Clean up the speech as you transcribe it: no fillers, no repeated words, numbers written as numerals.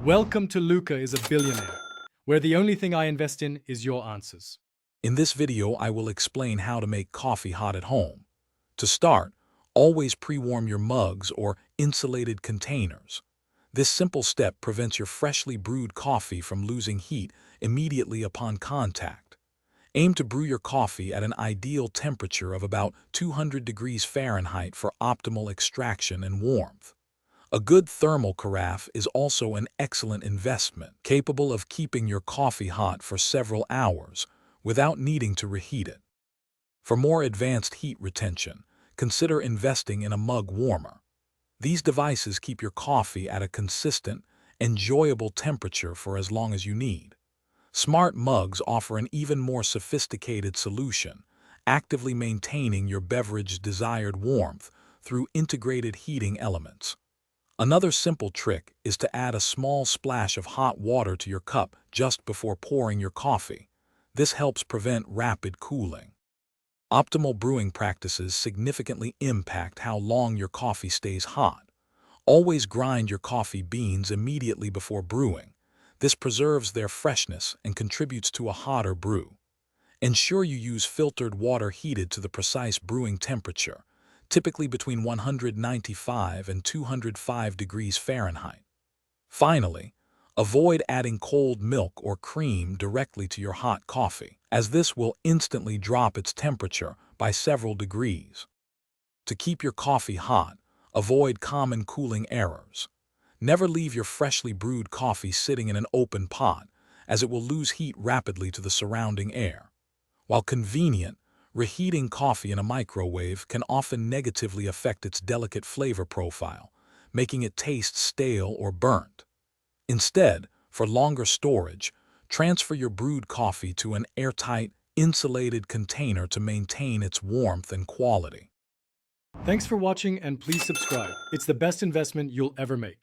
Welcome to Luca is a Billionaire, where the only thing I invest in is your answers. In this video, I will explain how to make coffee hot at home. To start, always pre-warm your mugs or insulated containers. This simple step prevents your freshly brewed coffee from losing heat immediately upon contact. Aim to brew your coffee at an ideal temperature of about 200 degrees Fahrenheit for optimal extraction and warmth. A good thermal carafe is also an excellent investment, capable of keeping your coffee hot for several hours without needing to reheat it. For more advanced heat retention, consider investing in a mug warmer. These devices keep your coffee at a consistent, enjoyable temperature for as long as you need. Smart mugs offer an even more sophisticated solution, actively maintaining your beverage's desired warmth through integrated heating elements. Another simple trick is to add a small splash of hot water to your cup just before pouring your coffee. This helps prevent rapid cooling. Optimal brewing practices significantly impact how long your coffee stays hot. Always grind your coffee beans immediately before brewing. This preserves their freshness and contributes to a hotter brew. Ensure you use filtered water heated to the precise brewing temperature, typically between 195 and 205 degrees Fahrenheit. Finally, avoid adding cold milk or cream directly to your hot coffee, as this will instantly drop its temperature by several degrees. To keep your coffee hot, avoid common cooling errors. Never leave your freshly brewed coffee sitting in an open pot, as it will lose heat rapidly to the surrounding air. While convenient, reheating coffee in a microwave can often negatively affect its delicate flavor profile, making it taste stale or burnt. Instead, for longer storage, transfer your brewed coffee to an airtight, insulated container to maintain its warmth and quality. Thanks for watching and please subscribe. It's the best investment you'll ever make.